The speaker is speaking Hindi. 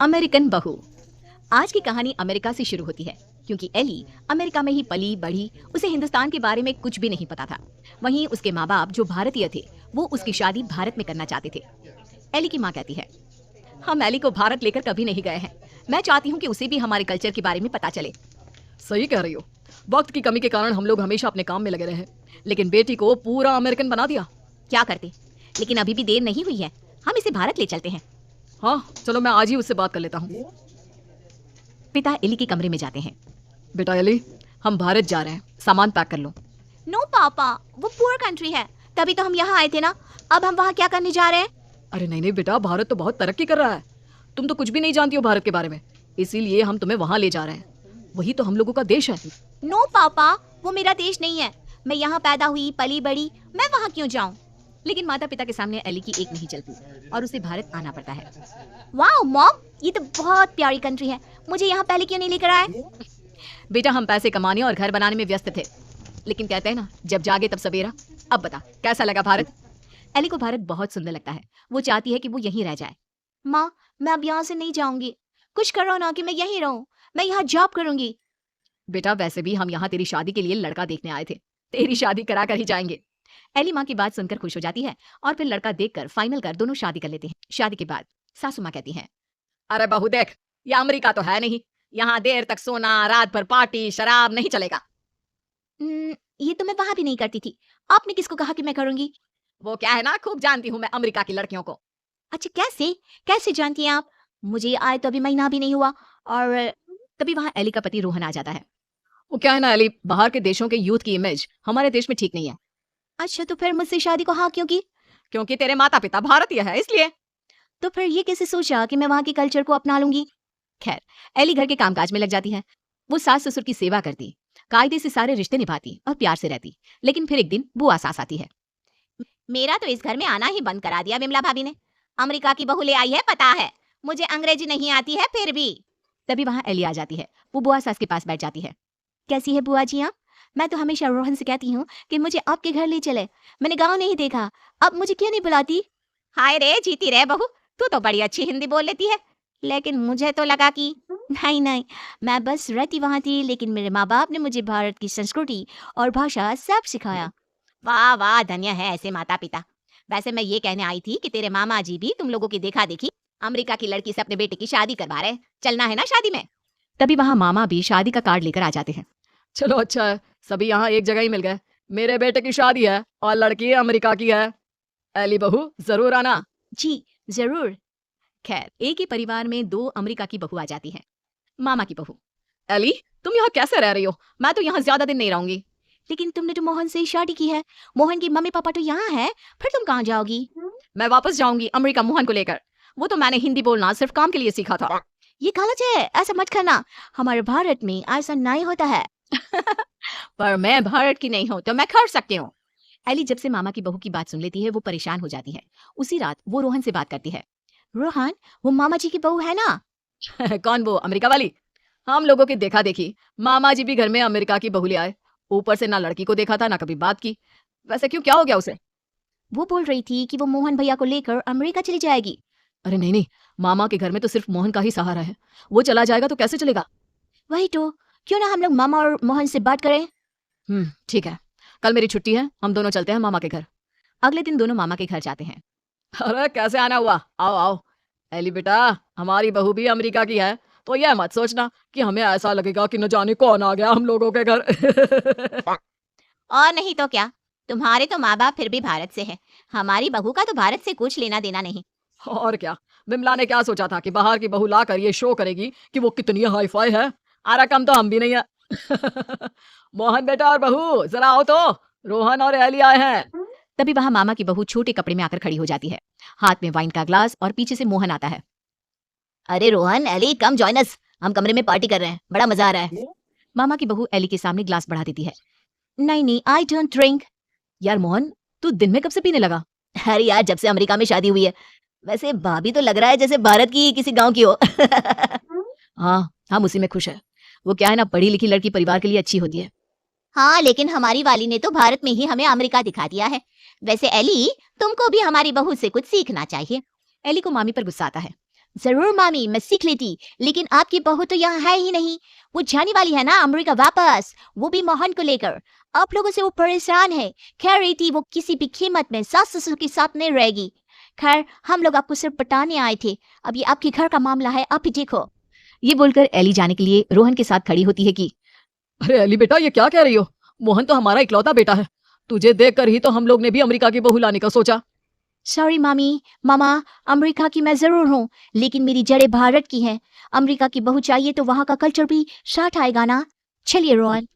अमेरिकन बहू। आज की कहानी अमेरिका से शुरू होती है क्योंकि एली अमेरिका में ही पली बढ़ी, उसे हिंदुस्तान के बारे में कुछ भी नहीं पता था। वहीं उसके माँ बाप जो भारतीय थे वो उसकी शादी भारत में करना चाहते थे। एली की माँ कहती है, हम एली को भारत लेकर कभी नहीं गए हैं। मैं चाहती हूँ कि उसे भी हमारे कल्चर के बारे में पता चले। सही कह रही हो। वक्त की कमी के कारण हम लोग हमेशा अपने काम में लगे रहे, लेकिन बेटी को पूरा अमेरिकन बना दिया। क्या करते, लेकिन अभी भी देर नहीं हुई है, हम इसे भारत ले चलते हैं। हाँ चलो, मैं आज ही उससे बात कर लेता हूँ। पिता एली के कमरे में जाते हैं। बेटा एली, हम भारत जा रहे हैं, सामान पैक कर लो। नो पापा, वो पुअर कंट्री है, तभी तो हम यहाँ आए थे ना। अब हम वहाँ क्या करने जा रहे हैं? अरे नहीं नहीं बेटा, भारत तो बहुत तरक्की कर रहा है। तुम तो कुछ भी नहीं जानती हो भारत के बारे में, इसीलिए हम तुम्हें वहाँ ले जा रहे हैं। वही तो हम लोगों का देश है। नो पापा, वो मेरा देश नहीं है। मैं यहाँ पैदा हुई पली बड़ी, मैं वहाँ क्यों जाऊँ? लेकिन माता पिता के सामने एली की एक नहीं चलती और उसे भारत आना पड़ता है। वाओ मॉम, ये तो बहुत प्यारी कंट्री है, मुझे यहाँ पहले क्यों नहीं लेकर आए? बेटा हम पैसे कमाने और घर बनाने में व्यस्त थे, लेकिन कहते हैं ना, जब जागे तब सवेरा। अब बता, कैसा लगा भारत? एली को भारत बहुत सुंदर लगता है, वो चाहती है कि वो यहीं रह जाए। माँ, मैं अब यहाँ से नहीं जाऊंगी, कुछ करो ना कि मैं यहीं रहूं, मैं यहाँ जॉब करूंगी। बेटा वैसे भी हम यहाँ तेरी शादी के लिए लड़का देखने आए थे, तेरी शादी करा कर ही जाएंगे। एली माँ की बात सुनकर खुश हो जाती है और फिर लड़का देखकर फाइनल कर दोनों शादी कर लेते हैं। शादी के बाद सासू माँ कहती है, अरे बहू देख, ये अमेरिका तो है नहीं, यहाँ देर तक सोना, रात भर पार्टी, शराब नहीं चलेगा। ये तो मैं वहां भी नहीं करती थी, आपने किसको कहा कि मैं करूंगी? वो क्या है ना, खूब जानती हूँ मैं अमेरिका की लड़कियों को। अच्छा, कैसे कैसे जानती हैं आप? मुझे आए तो अभी महीना भी नहीं हुआ। और तभी वहां एली का पति रोहन आ जाता है। वो क्या है ना एली, बाहर के देशों के यूथ की इमेज हमारे देश में ठीक नहीं है। अच्छा, तो फिर मुझसे शादी को हाँ क्यों की? क्योंकि तेरे माता पिता भारतीय है, इसलिए। तो फिर ये कैसे सोचा कि मैं वहां के कल्चर को अपना लूंगी? खैर, एली घर के कामकाज में लग जाती है। वो सास ससुर की सेवा करती, कायदे से सारे रिश्ते निभाती और प्यार से रहती। लेकिन फिर एक दिन बुआ सास आती है। मेरा तो इस घर में आना ही बंद करा दिया विमला भाभी ने। अमेरिका की बहू ले आई है, पता है, मुझे अंग्रेजी नहीं आती है फिर भी। तभी वहां एली आ जाती है। वो बुआ सास के पास बैठ जाती है। कैसी है बुआ जी आप? मैं तो हमेशा रोहन से कहती हूँ कि मुझे आपके घर ले चले, मैंने गाँव नहीं देखा, अब मुझे क्यों नहीं बुलाती? हाय रे, जीती रहे बहू, तू तो बड़ी अच्छी हिंदी बोल लेती है। लेकिन मुझे तो लगा कि नहीं नहीं, मैं बस रहती वहां थी, लेकिन मेरे माँ बाप ने मुझे भारत की संस्कृति और भाषा सब सिखाया। वाह वाह, धन्य है ऐसे माता पिता। वैसे मैं ये कहने आई थी कि तेरे मामा जी भी तुम लोगों की देखा देखी अमेरिका की लड़की से अपने बेटे की शादी करवा रहे, चलना है ना शादी में? तभी वहां मामा भी शादी का कार्ड लेकर आ जाते हैं। चलो अच्छा है, सभी यहाँ एक जगह ही मिल गए। मेरे बेटे की शादी है और लड़की अमेरिका की है। एली बहू जरूर आना। जी जरूर। खैर, एक ही परिवार में दो अमेरिका की बहू आ जाती है। मामा की बहू, एली तुम यहाँ कैसे रह रही हो? मैं तो यहाँ ज्यादा दिन नहीं रहूंगी। लेकिन तुमने तो मोहन से ही शादी की है, मोहन की मम्मी पापा तो यहाँ है, फिर तुम कहाँ जाओगी? मैं वापस जाऊंगी अमेरिका मोहन को लेकर। वो तो मैंने हिंदी बोलना सिर्फ काम के लिए सीखा था। ये गलत है, ऐसा मत करना, हमारे भारत में ऐसा नहीं होता है। पर मैं भारत की नहीं हूँ तो मैं कर सकती हूँ। एली जब से मामा की बहू की बात सुन लेती है वो परेशान हो जाती है। उसी रात वो रोहन से बात करती है। रोहन, वो मामा जी की बहू है ना? कौन, वो अमेरिका वाली? हम लोगों की देखा देखी मामा जी भी घर में अमेरिका की बहू ले आए। ऊपर से ना लड़की को देखा था ना कभी बात की। वैसे क्यों, क्या हो गया उसे? वो बोल रही थी कि वो मोहन भैया को लेकर अमेरिका चली जाएगी। अरे नहीं नहीं, मामा के घर में तो सिर्फ मोहन का ही सहारा है, वो चला जाएगा तो कैसे चलेगा? वही तो, क्यों ना हम लोग मामा और मोहन से बात करें? ठीक है, कल मेरी छुट्टी है, हम दोनों चलते हैं मामा के घर। अगले दिन दोनों मामा के घर जाते हैं। अरे कैसे आना हुआ, आओ आओ। एली बेटा, हमारी बहू भी अमेरिका की है, तो यह मत सोचना कि हमें ऐसा लगेगा कि न जाने कौन आ गया हम लोगों के घर। और नहीं तो क्या, तुम्हारे तो माँ बाप फिर भी भारत से हैं, हमारी बहू का तो भारत से कुछ लेना देना नहीं। और क्या, विमला ने क्या सोचा था कि बाहर की बहू ला कर ये शो करेगी कि वो कितनी हाई फाई है? आरा कम तो हम भी नहीं है। मोहन बेटा और बहू जरा आओ तो, रोहन और एली आए हैं। तभी वहां मामा की बहू छोटे कपड़े में आकर खड़ी हो जाती है, हाथ में वाइन का ग्लास, और पीछे से मोहन आता है। अरे Rohan, Ellie, come join us, हम कमरे में पार्टी कर रहे हैं, बड़ा मजा आ रहा है। मामा की बहू एली के सामने ग्लास बढ़ा देती है। नहीं नहीं, आई डोंट ड्रिंक। यार मोहन, तू दिन में कब से पीने लगा? अरे यार, जब से अमेरिका में शादी हुई है। वैसे भाभी तो लग रहा है जैसे भारत की किसी गांव की हो। हाँ, हम उसी में खुश है। वो क्या है ना, पढ़ी लिखी लड़की परिवार के लिए अच्छी होती है। हाँ, लेकिन हमारी वाली ने तो भारत में ही हमें अमेरिका दिखा दिया है। वैसे एली, तुमको भी हमारी बहू से कुछ सीखना चाहिए। एली को मामी पर गुस्सा आता है। जरूर मामी, मैं सीख लेती, लेकिन आपकी बहू तो यहाँ है ही नहीं। वो जाने वाली है ना अमेरिका वापस, वो भी मोहन को लेकर। आप लोगों से वो परेशान है, कह रही थी वो किसी भी कीमत में सास ससुर के साथ नहीं रहेगी। खैर, हम लोग आपको सिर्फ पटाने आए थे, अब ये आपके घर का मामला है, आप ही देखो। ये बोलकर एली जाने के लिए रोहन के साथ खड़ी होती है कि अरे एली बेटा, ये क्या कह रही हो? मोहन तो हमारा इकलौता बेटा है। तुझे देखकर ही तो हम लोग ने भी अमेरिका की बहू लाने का सोचा। सॉरी मामी, मामा, अमेरिका की मैं जरूर हूँ, लेकिन मेरी जड़ें भारत की हैं। अमेरिका की बहू चाहिए तो वहाँ का कल्चर भी साथ आएगा ना। चलिए रोहन।